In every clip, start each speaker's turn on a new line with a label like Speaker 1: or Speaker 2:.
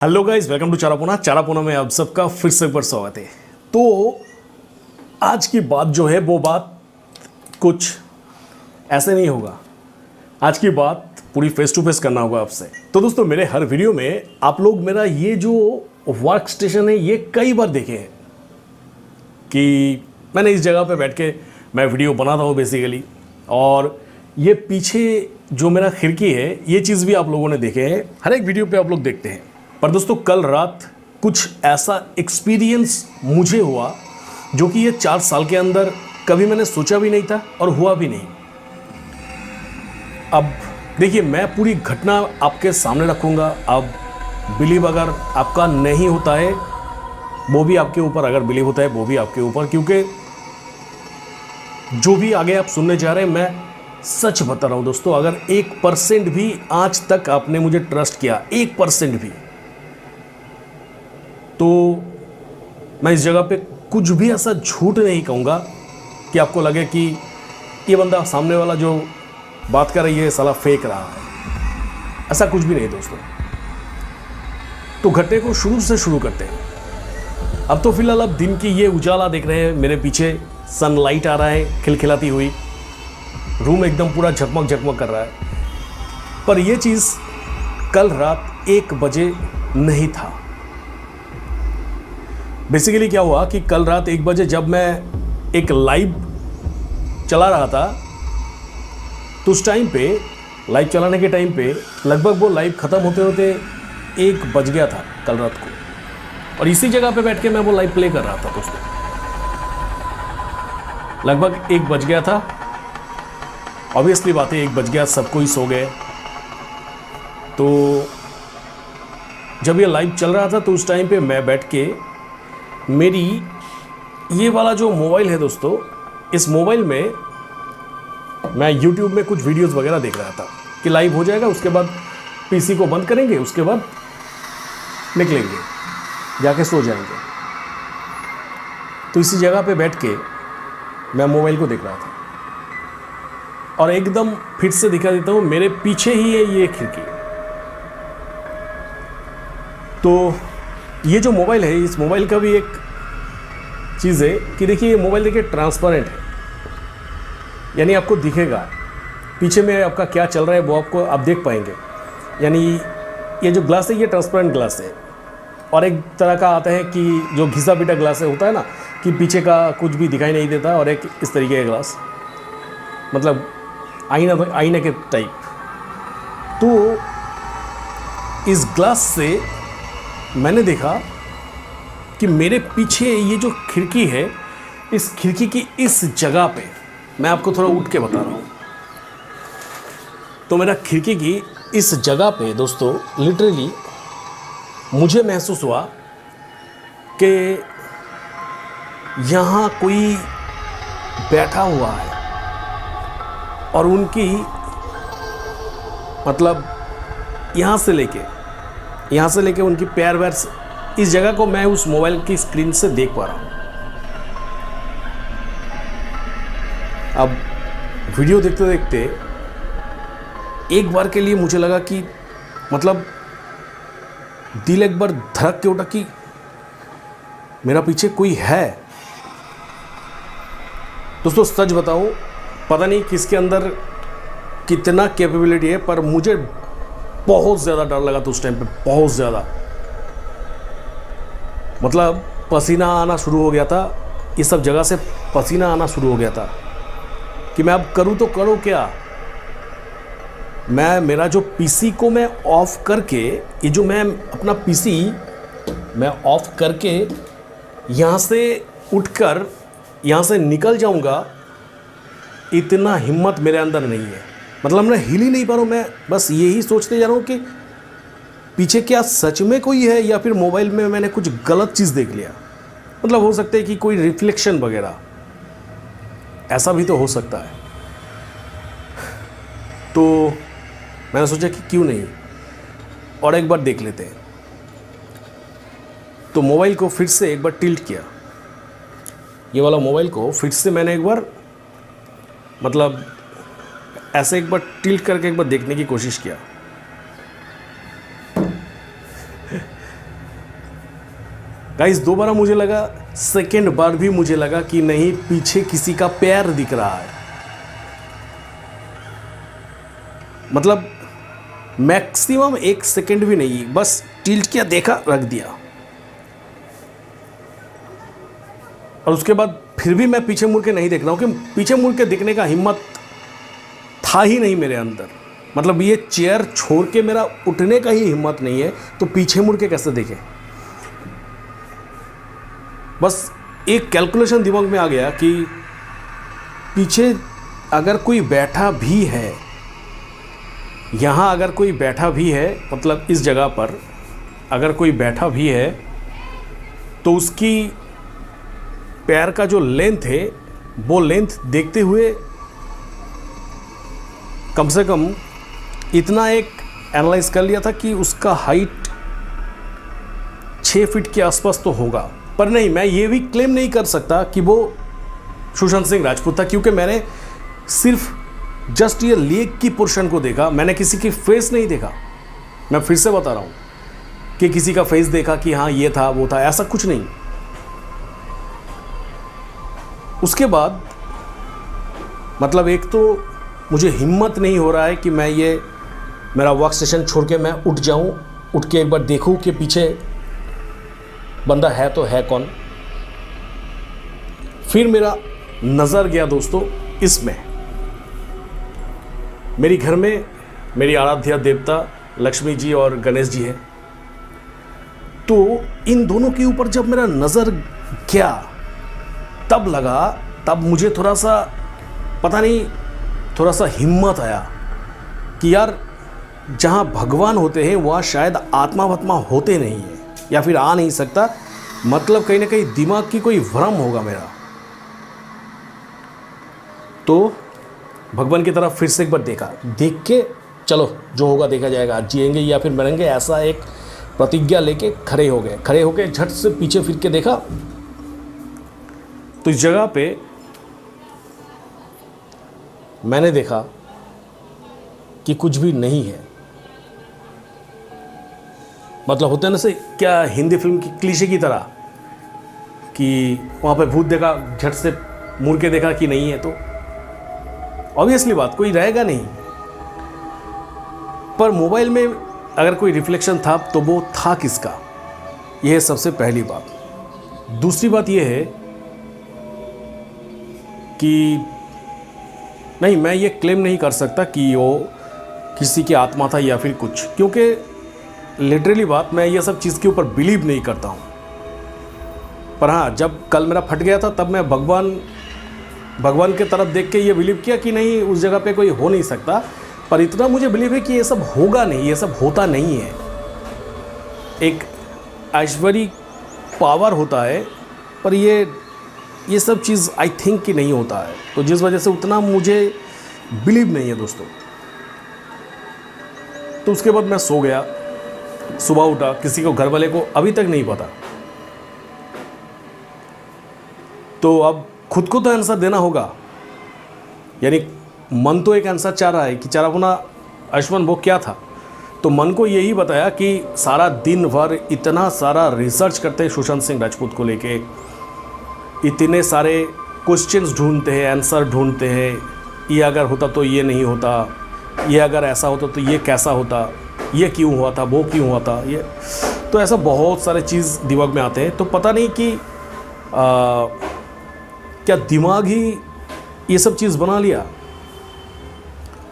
Speaker 1: Hello guys, welcome to चारापोना में आप सबका फिर से एक बार स्वागत है। तो आज की बात जो है वो बात कुछ ऐसे नहीं होगा। आज की बात पूरी फेस टू फेस करना होगा आपसे। तो दोस्तों, मेरे हर वीडियो में आप लोग मेरा ये जो वर्क स्टेशन है ये कई बार देखे हैं कि मैंने इस जगह पे बैठ के मैं वीडियो बनाता हूँ बेसिकली। और ये पीछे जो मेरा खिड़की है ये चीज़ भी आप लोगों ने देखे हैं, हर एक वीडियो पे आप लोग देखते हैं। पर दोस्तों, कल रात कुछ ऐसा एक्सपीरियंस मुझे हुआ जो कि ये 4 साल के अंदर कभी मैंने सोचा भी नहीं था और हुआ भी नहीं। अब देखिए, मैं पूरी घटना आपके सामने रखूँगा। अब बिलीव अगर आपका नहीं होता है वो भी आपके ऊपर, अगर बिलीव होता है वो भी आपके ऊपर, क्योंकि जो भी आगे आप सुनने जा रहे हैं मैं सच बता रहा हूँ दोस्तों। अगर 1% भी आज तक आपने मुझे ट्रस्ट किया, 1% भी, तो मैं इस जगह पे कुछ भी ऐसा झूठ नहीं कहूँगा कि आपको लगे कि ये बंदा सामने वाला जो बात कर रही है साला फेक रहा है। ऐसा कुछ भी नहीं दोस्तों। तो घटने को शुरू से शुरू करते हैं। अब तो फिलहाल अब दिन की ये उजाला देख रहे हैं, मेरे पीछे सनलाइट आ रहा है खिलखिलाती हुई, रूम एकदम पूरा झकमक झकमक कर रहा है। पर यह चीज़ कल रात 1 बजे नहीं था। बेसिकली क्या हुआ कि कल रात 1 बजे जब मैं एक लाइव चला रहा था, तो उस टाइम पे, लाइव चलाने के टाइम पे लगभग वो लाइव ख़त्म होते होते 1 बज गया था कल रात को। और इसी जगह पे बैठ के मैं वो लाइव प्ले कर रहा था दोस्तों। लगभग 1 बज गया था। ऑब्वियसली बात है, 1 बज गया, सब कोई सो गए। तो जब ये लाइव चल रहा था तो उस टाइम पे मैं बैठ के मेरी ये वाला जो मोबाइल है दोस्तों, इस मोबाइल में मैं YouTube में कुछ वीडियोस वगैरह देख रहा था कि लाइव हो जाएगा, उसके बाद पीसी को बंद करेंगे, उसके बाद निकलेंगे, जाके सो जाएंगे। तो इसी जगह पे बैठ के मैं मोबाइल को देख रहा था और एकदम फिर से दिखा देता हूँ, मेरे पीछे ही है ये खिड़की। तो ये जो मोबाइल है, इस मोबाइल का भी एक चीज़ है कि देखिए, ये मोबाइल देखिए ट्रांसपेरेंट है, यानी आपको दिखेगा पीछे में आपका क्या चल रहा है, वो आपको आप देख पाएंगे। यानी ये जो ग्लास है ये ट्रांसपेरेंट ग्लास है। और एक तरह का आता है कि जो घिसा पिटा ग्लास है, होता है ना कि पीछे का कुछ भी दिखाई नहीं देता, और एक इस तरीके का ग्लास, मतलब आईना के टाइप। तो इस ग्लास से मैंने देखा कि मेरे पीछे ये जो खिड़की है, इस खिड़की की इस जगह पे, मैं आपको थोड़ा उठ के बता रहा हूँ। तो मेरा खिड़की की इस जगह पे दोस्तों लिटरली मुझे महसूस हुआ कि यहाँ कोई बैठा हुआ है और उनकी, मतलब यहाँ से लेके उनकी पैर वैर, इस जगह को मैं उस मोबाइल की स्क्रीन से देख पा रहा हूँ। अब वीडियो देखते देखते एक बार के लिए मुझे लगा कि, मतलब दिल एक बार धड़क के उठा कि मेरा पीछे कोई है। दोस्तों सच बताऊं, पता नहीं किसके अंदर कितना कैपेबिलिटी है, पर मुझे बहुत ज़्यादा डर लगा था उस टाइम पे, बहुत ज़्यादा। मतलब पसीना आना शुरू हो गया था, ये सब जगह से पसीना आना शुरू हो गया था कि मैं अब करूँ तो करूँ क्या। मेरा जो पीसी को मैं ऑफ करके, ये जो मैं अपना पीसी मैं ऑफ करके यहाँ से उठकर यहाँ से निकल जाऊँगा, इतना हिम्मत मेरे अंदर नहीं है। मतलब मैं हिल ही नहीं पा रहा हूँ। मैं बस यही सोचते जा रहा हूँ कि पीछे क्या सच में कोई है, या फिर मोबाइल में मैंने कुछ गलत चीज़ देख लिया। मतलब हो सकता है कि कोई रिफ्लेक्शन वगैरह, ऐसा भी तो हो सकता है। तो मैंने सोचा कि क्यों नहीं और एक बार देख लेते हैं। तो मोबाइल को फिर से एक बार टिल्ट किया, ये वाला मोबाइल को फिर से मैंने एक बार, मतलब ऐसे एक बार टिल्ट करके एक बार देखने की कोशिश किया। गाइस दोबारा मुझे लगा, सेकेंड बार भी मुझे लगा कि नहीं, पीछे किसी का पैर दिख रहा है। मतलब मैक्सिमम 1 सेकेंड भी नहीं, बस टिल्ट किया, देखा, रख दिया। और उसके बाद फिर भी मैं पीछे मुड़ के नहीं देख रहा हूँ कि पीछे मुड़ के देखने का हिम्मत था ही नहीं मेरे अंदर। मतलब ये चेयर छोड़ के मेरा उठने का ही हिम्मत नहीं है, तो पीछे मुड़ के कैसे देखे। बस एक कैलकुलेशन दिमाग में आ गया कि पीछे अगर कोई बैठा भी है, यहाँ अगर कोई बैठा भी है, मतलब इस जगह पर अगर कोई बैठा भी है, तो उसकी पैर का जो लेंथ है, वो लेंथ देखते हुए कम से कम इतना एक एनालाइज कर लिया था कि उसका हाइट 6 फीट के आसपास तो होगा। पर नहीं, मैं ये भी क्लेम नहीं कर सकता कि वो सुशांत सिंह राजपूत था, क्योंकि मैंने सिर्फ जस्ट ये लेग की पोर्शन को देखा, मैंने किसी की फेस नहीं देखा। मैं फिर से बता रहा हूँ कि किसी का फेस देखा कि हाँ ये था वो था, ऐसा कुछ नहीं। उसके बाद मतलब एक तो मुझे हिम्मत नहीं हो रहा है कि मैं ये मेरा वर्क स्टेशन छोड़ के मैं उठ जाऊं, उठ के एक बार देखूं कि पीछे बंदा है तो है कौन। फिर मेरा नज़र गया दोस्तों इसमें, मेरी घर में मेरी आराध्या देवता लक्ष्मी जी और गणेश जी है, तो इन दोनों के ऊपर जब मेरा नज़र गया तब लगा, तब मुझे थोड़ा सा पता नहीं, थोड़ा सा हिम्मत आया कि यार जहाँ भगवान होते हैं वहाँ शायद आत्मा वत्मा होते नहीं हैं, या फिर आ नहीं सकता। मतलब कहीं ना कहीं दिमाग की कोई भ्रम होगा मेरा। तो भगवान की तरफ फिर से एक बार देखा, देख के चलो जो होगा देखा जाएगा, आज जिएंगे या फिर मरेंगे, ऐसा एक प्रतिज्ञा लेके खड़े हो गए। खड़े होके झट से पीछे फिर के देखा तो इस जगह पे मैंने देखा कि कुछ भी नहीं है। मतलब होता है ना से क्या हिंदी फिल्म की क्लीशे की तरह कि वहाँ पे भूत देखा, झट से मुड़ के देखा कि नहीं है, तो ऑब्वियसली बात कोई रहेगा नहीं। पर मोबाइल में अगर कोई रिफ्लेक्शन था तो वो था किसका, यह है सबसे पहली बात। दूसरी बात यह है कि नहीं, मैं ये क्लेम नहीं कर सकता कि वो किसी की आत्मा था या फिर कुछ, क्योंकि लिटरली बात मैं ये सब चीज़ के ऊपर बिलीव नहीं करता हूँ। पर हाँ, जब कल मेरा फट गया था तब मैं भगवान के तरफ देख के ये बिलीव किया कि नहीं, उस जगह पे कोई हो नहीं सकता। पर इतना मुझे बिलीव है कि ये सब होगा नहीं, ये सब होता नहीं है। एक ऐश्वर्य पावर होता है, पर ये सब चीज़ आई थिंक कि नहीं होता है, तो जिस वजह से उतना मुझे बिलीव नहीं है दोस्तों। तो उसके बाद मैं सो गया, सुबह उठा, किसी को घर वाले को अभी तक नहीं पता। तो अब खुद को तो आंसर देना होगा, यानी मन तो एक आंसर चाह रहा है कि चारापुना अश्वन वो क्या था। तो मन को यही बताया कि सारा दिन भर इतना सारा रिसर्च करते हैं सुशांत सिंह राजपूत को लेके, इतने सारे क्वेश्चंस ढूंढते हैं, आंसर ढूंढते हैं, ये अगर होता तो ये नहीं होता, ये अगर ऐसा होता तो ये कैसा होता, ये क्यों हुआ था, वो क्यों हुआ था, ये तो ऐसा बहुत सारे चीज़ दिमाग में आते हैं। तो पता नहीं कि क्या दिमाग ही ये सब चीज़ बना लिया,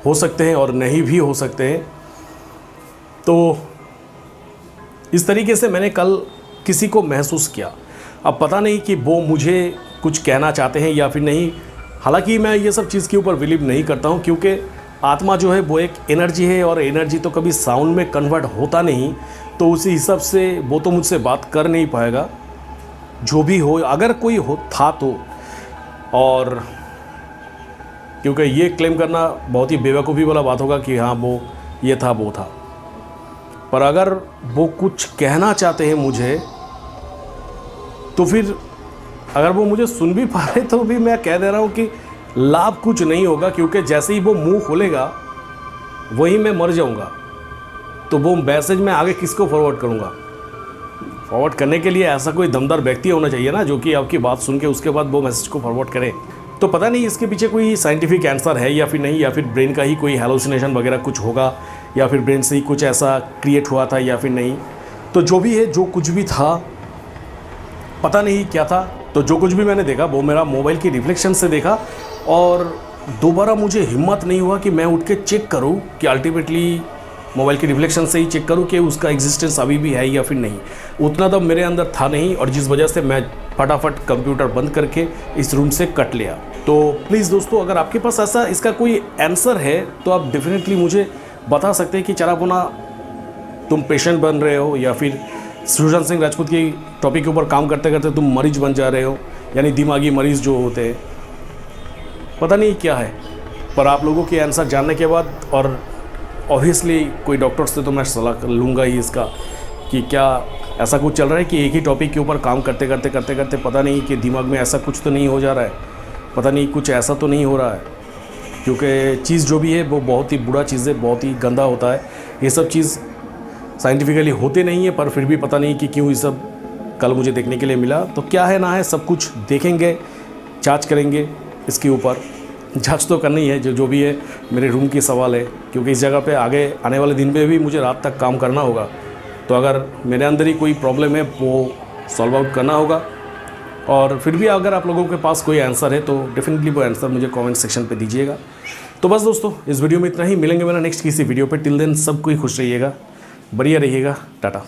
Speaker 1: हो सकते हैं और नहीं भी हो सकते हैं। तो इस तरीके से मैंने कल किसी को महसूस किया। अब पता नहीं कि वो मुझे कुछ कहना चाहते हैं या फिर नहीं। हालांकि मैं ये सब चीज़ के ऊपर बिलीव नहीं करता हूँ, क्योंकि आत्मा जो है वो एक एनर्जी है, और एनर्जी तो कभी साउंड में कन्वर्ट होता नहीं। तो उसी हिसाब से वो तो मुझसे बात कर नहीं पाएगा, जो भी हो, अगर कोई हो था तो। और क्योंकि ये क्लेम करना बहुत ही बेवकूफ़ी वाला बात होगा कि हाँ वो ये था वो था। पर अगर वो कुछ कहना चाहते हैं मुझे, तो फिर अगर वो मुझे सुन भी पा रहे तो भी मैं कह दे रहा हूँ कि लाभ कुछ नहीं होगा, क्योंकि जैसे ही वो मुंह खोलेगा वहीं मैं मर जाऊँगा। तो वो मैसेज मैं आगे किसको फॉरवर्ड करूँगा। फॉरवर्ड करने के लिए ऐसा कोई दमदार व्यक्ति होना चाहिए ना, जो कि आपकी बात सुन के उसके बाद वो मैसेज को फॉरवर्ड करे। तो पता नहीं इसके पीछे कोई साइंटिफिक आंसर है या फिर नहीं, या फिर ब्रेन का ही कोई हेलुसिनेशन वगैरह कुछ होगा, या फिर ब्रेन से ही कुछ ऐसा क्रिएट हुआ था या फिर नहीं। तो जो भी है, जो कुछ भी था, पता नहीं क्या था। तो जो कुछ भी मैंने देखा वो मेरा मोबाइल की रिफ्लेक्शन से देखा, और दोबारा मुझे हिम्मत नहीं हुआ कि मैं उठ के चेक करूं कि अल्टीमेटली मोबाइल की रिफ्लेक्शन से ही चेक करूं कि उसका एग्जिस्टेंस अभी भी है या फिर नहीं। उतना तो मेरे अंदर था नहीं, और जिस वजह से मैं फटाफट कंप्यूटर बंद करके इस रूम से कट लिया। तो प्लीज़ दोस्तों, अगर आपके पास ऐसा इसका कोई आंसर है तो आप डेफिनेटली मुझे बता सकते हैं कि चरापुना तुम पेशेंट बन रहे हो, या फिर सुशांत सिंह राजपूत की टॉपिक के ऊपर काम करते करते तुम मरीज बन जा रहे हो, यानी दिमागी मरीज़ जो होते हैं। पता नहीं क्या है, पर आप लोगों के आंसर जानने के बाद, और ऑब्वियसली कोई डॉक्टर से तो मैं सलाह लूँगा ही इसका कि क्या ऐसा कुछ चल रहा है कि एक ही टॉपिक के ऊपर काम करते करते पता नहीं कि दिमाग में ऐसा कुछ तो नहीं हो जा रहा है, पता नहीं कुछ ऐसा तो नहीं हो रहा है। क्योंकि चीज़ जो भी है वो बहुत ही बुरा चीज़ है, बहुत ही गंदा होता है। ये सब चीज़ साइंटिफिकली होते नहीं है, पर फिर भी पता नहीं कि क्यों ये सब कल मुझे देखने के लिए मिला। तो क्या है ना है, सब कुछ देखेंगे, जांच करेंगे इसके ऊपर। जांच तो करनी है, जो भी है मेरे रूम की सवाल है, क्योंकि इस जगह पे आगे आने वाले दिन में भी मुझे रात तक काम करना होगा। तो अगर मेरे अंदर ही कोई प्रॉब्लम है वो सॉल्व आउट करना होगा। और फिर भी अगर आप लोगों के पास कोई आंसर है तो डेफिनेटली वो आंसर मुझे कमेंट सेक्शन पे दीजिएगा। तो बस दोस्तों, इस वीडियो में इतना ही। मिलेंगे मेरा नेक्स्ट किसी वीडियो पे। टिल देन सब कोई खुश रहिएगा, बढ़िया रहिएगा, टाटा।